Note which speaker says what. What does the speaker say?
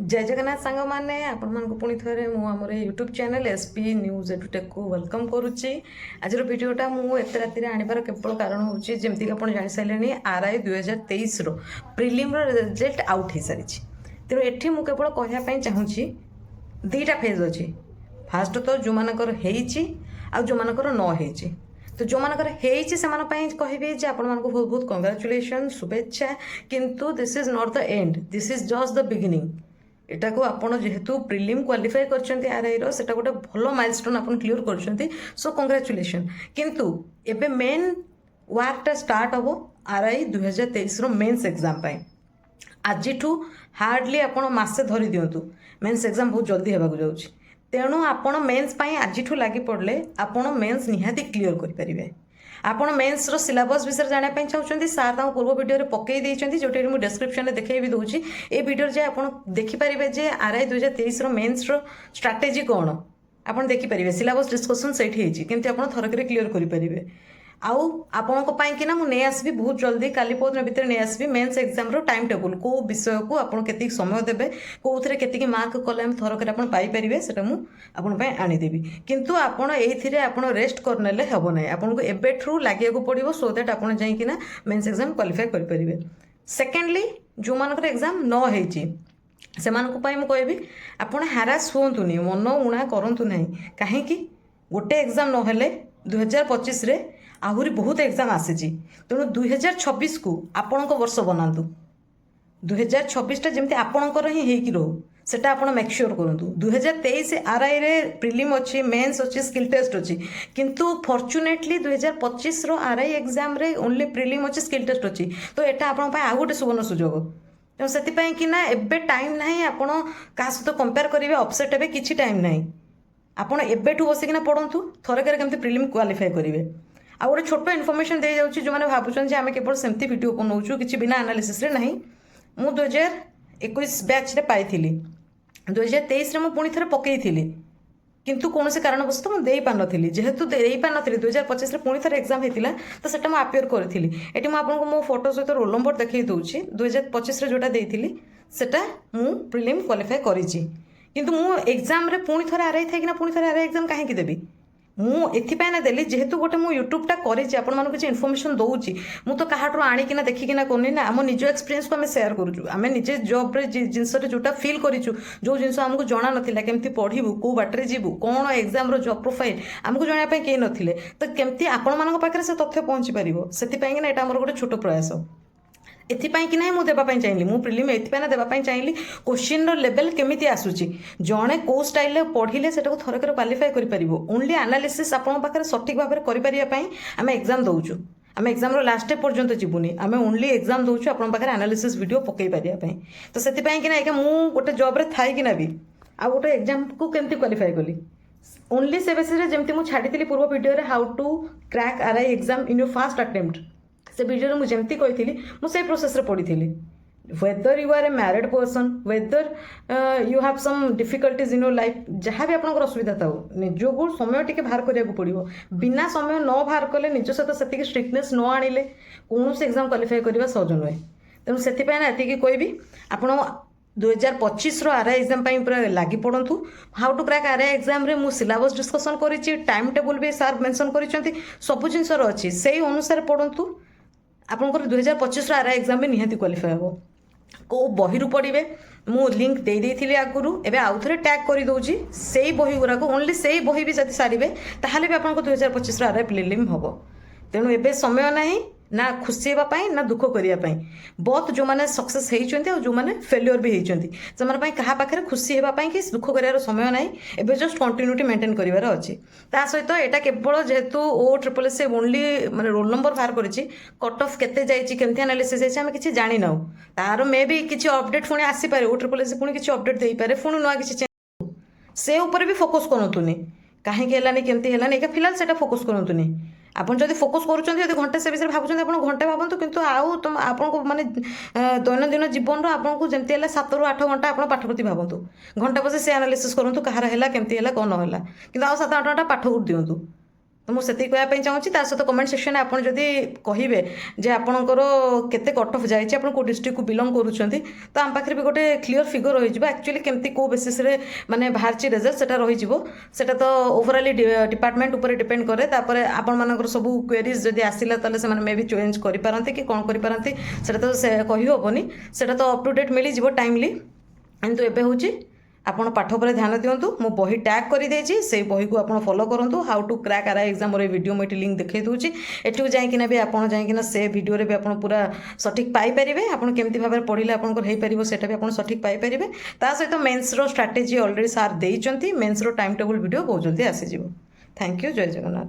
Speaker 1: जय जगन्नाथ सांग मैंने आपण पुणी थे मुझे YouTube channel SP news edutech को वेलकम करुच्ची। आज भिडटा मुझे राति आनबार केवल कारण हूँ जमीक आप जानी सारे आरआई 2023 प्रिलिम रिजल्ट आउट हो सारी। तेणु ये मुझे केवल कहवाई चाहूँगी दुईटा फेज अच्छी। फास्ट तो जो मानकर जो मानकर न तो जो मानकर कहबी जे आपण बहुत बहुत कंग्राचुलेसन शुभेच्छा, किंतु this is not the end, this is just the beginning. एटा को आपण जेहेतु प्रिलिम क्वालिफाई करछंती आरआई रो सेटा गोटे भलो माइलस्टोन आपण क्लियर करछंती, सो कंग्राचुलेसन। किंतु एबे मेन वर्कटा स्टार्ट हबो आरआई 2023 रो मेंस एग्जाम पाई। आजिठू हार्डली आपण मासे धरी दियंतु, मेंस एग्जाम बहुत जल्दी हेबाकु जाउछि। तेणु आपण मेंस पाई आजिठू लागि पड़ले आपण मेंस निहाती क्लियर करि परिबे। आपण मेंस रो सिलेबस विषय जाना पाई चाहउछंती, सार ता पूर्व वीडियो रे पकई देइछंती, जोटे मु डिस्क्रिप्शन रे देखै भी दोछि। ए वीडियो जे आपण देखि परिबे जे आरआई 2023 रो मेंस रो स्ट्रेटजी कोन आपण देखि परिबे। सिलेबस डिस्कशन सेठी हेछि, किंतु आपण थरकरे क्लियर करि परिबे। आउ आपण को पाई कि ना मु नै आसबी बहुत जल्दी काली पोदन भीतर नै आसबी मेंस एग्जाम रो टाइम टेबल को विषय को आपण केति समय देबे, कोउथरे केति मार्क कले हम थरकरे आपण पाई परिबे, सेटा मु आपण पाई आनी देबी। किंतु आपण एथिरे आपण रेस्ट करनेले हेबो नै, आपण को एबेठू लागिया को पड़िबो, सो दैट आपण जाई कि ना मेंस एग्जाम क्वालिफाई कर परिबे। सेकेंडली जो मानकर एग्जाम न हेछि से मानको पाई मु कहबी आपण हैरास होंतुनी, मन उणा करंतु नाही। काहे कि गोटे एग्जाम न हेले 2025 रे आहुरी बहुत एग्जाम आसी। तेणु 2026 को आपण वर्ष बनातु। 2026 जमी आपणकर ही होइकी रहू सेटा आपण मेक श्योर करंतु। 2023 आरआई रे प्रिलिम अच्छी, मेंस अच्छी, स्किल टेस्ट अच्छी, किंतु फॉर्चुनेटली 2025 रो आरआई एग्जाम रे ओनली प्रिलिम अच्छी, स्किल टेस्ट अच्छी। तो एटा आपण पाई आ गोटे सुवर्ण सुजोग। तेणु से कि ना एबे टाइम नाही आपण का सहित कंपेयर करेंगे, अपसेट हे किछि टाइम नाही। आपण एबेठू बसिकिना पढ़ंतु थरकर केमती प्रिलिम क्वालिफाई करेंगे। आ गोटे छोट इनफर्मेशन दे जाऊँ जो मैंने भावुँ आम केवल सेमती वीडियो बनाऊँ कि बिना एनालिसिस रे नहीं। मु 2021 बैच रे पाई 2023 मुझे पुणी थे पकई किंतु कौन से कारणवश मुझे दे पार नी, जेहेतु दे पार नी 2025 पुणी थे एग्जाम होता तो सेटा मुझे आपियर करी। ये मुझे मो फोटो सहित रोल नंबर देखई दूसरी 2025 जोटा देती सेटा मु प्रिलिम क्वालिफाई करी। किंतु मु एग्जाम रे पुणी थे आरआई थी पुणी थे आरआई एग्जाम कहीं देवी मुझे ना देली, जेहेतु गोटे मु यूट्यूबटा कर किसी इनफर्मेशन दूसरी मु तो कहाटू आणिकिना देखिकिना करनी ना, आम निज एक्सपीरियंस को आम सेयार करूँ। आम निजे जॉब रे जिनस जोटा फील करूँ, जो जिन आमको जना नाला केमती पढ़ू, कौ बाटे जीवु, कौन एग्जाम रो जॉब प्रोफाइल आमको जानापी कहीं नथिले, तो केमती आपण मान पाखे से तथ्य पहुँची पार से यहाँ मोर गोटे छोट प्रयास। एथिपाई कि ना मु देवाई चाहिए, मु प्रिलिम एथिपाई ना देवाई चाहिए क्वेश्चन रो लेवल केमिति आसुची, जणे को स्टाइल पढ़िले सेटा थरकर क्वालिफाई करि परिबो। ओनली एनालिसिस आपण पाखरे सठिक भाव में करि परिया पई आम एग्जाम दउछु। आम एग्जाम रो लास्ट स्टेप पर्यंत जीवनी, आम ओनली एग्जाम दउछु आपण पाखरे एनालिसिस वीडियो पकई परिया पई। तो सेथिपाई कि ना मु गोटे जॉब रे थाई कि ना भी आ गोटे एग्जाम को केमति क्वालिफाई कली ओनली से बेसिस रे जेमति मु छाडितिली पूर्व वीडियो रे how to crack RI exam in your first attempt. से वीडियो मुझे जमती कही मुझे प्रोसेस रे पढ़ी थी। Whether you are a married person, whether you have some difficulties in your life, जहाँ भी आपंकर असुविधा था निज को समय टी बाहर करा पड़ो। बिना समय न बाहर कले निज सहित से स्ट्रिक्टनेस न आनिले कौन से एग्जाम क्वालिफाई करवा सहज नुहे। तेणु से ये कहबी आप 2025 आरआई एग्जाम पूरा लगी पड़ू। How to crack RI exam रे मु सिलेबस डिस्कसन करी, टाइम टेबल भी सार मेंशन करिसेंती, सब जिनस अच्छी से अनुसार पढ़ू। आपंकर 2025 आरआई एग्जाम में निहाती क्वालिफाई हम। को बही पढ़े मु लिंक दे देइथिली आगुरु, एबे आउ थरे टैग करि दउची सेही बही गुरा को, ओनली सेही बही भी जति सारिबे ताहाले भी आपनको 2025 आरआई प्रिलिम हबो। तेणु एबे समय नाही ना खुशी हेबा पाई ना दुख करिया पाई। बहुत जो माने सक्सेस हेइचंती और जो माने फेलियर भी हेइचंती से माने पाई कहा पाखरे खुशी हेबा पाई कि दुख करियार समय नाही, एबे जस्ट कंटिन्यूटी मेंटेन करिवार अछि। ता सहित एटा केवल जेहेतु ओ ट्रिपल एस ओनली माने रोल नंबर बाहर करिछि, कट ऑफ केते जाइछि, केमथि एनालिसिस जाइछि आमे किछि जानि नाउ। तार मे भी किछि अपडेट पुणी आसी पारे, ओ ट्रिपल एस पुणी किछि अपडेट देई पारे, पुणी नुआ किछि से ऊपर भी फोकस करंतुनी काहे के हेलानी केमथि हेलानी एका फिलहाल सेटा फोकस करंतुनी। आपन जदि फोकस करूछन्ती जदि घंटे से विषय भाबुछन्ती आपण घंटे भाबंतु, किंतु आउ तुम आपन को माने दैनंदिन जीवन रो आपन को जेमति हला 7 ରୁ 8 घंटा आपण पाठ प्रति भाबंतु। घंटा बसे से एनालिसिस करंतु कहार हेला केमति हेला कोन होला, किंतु आउ 7-8 घंटा पाठ कर दियंतु। तो मुझे कहवाई चाहूँगी ता सहित कमेंट सेक्शन आप जदि कहे जे आपणकर केते कट अफ जाइए आप डिस्ट्रिक्ट को बिलंग करुँच तो आम पाखे भी गोटे क्लीयर फिगर रही एक्चुअली केमती कौ बेसीस माने बाहर रिजल्ट से रही तो ओवराली डिपार्टमेंट उपर डिपेंड करे आपण मानकर सब क्वेरीज जदि आसला ताले से मे भी चेंज करें कि कौन करें तो से कहीहबनी से तो अप टू डेट मिल जाव टाइमली किंतु एबे होची आपण पाठ पर ध्यान दिंतु मो बही टैग कर देछि से बही को आपण फॉलो करंतु how to crack RI exam रे वीडियो मोटी लिंक देखै दूची एठू जाइकिना भी आपण जाइकिना से वीडियो रे भी आपण पूरा सठिक पाई परिबे आपण केमती भाबे पढिले आपण को हेई परिबो सेटा भी आपण सठिक पाई परिबे ता सहित मेंस रो स्ट्रेटजी ऑलरेडी सार देइचंती मेंस रो टाइम टेबल वीडियो बहुत जल्दी आसी जिवो थैंक यू जय जगन्नाथ।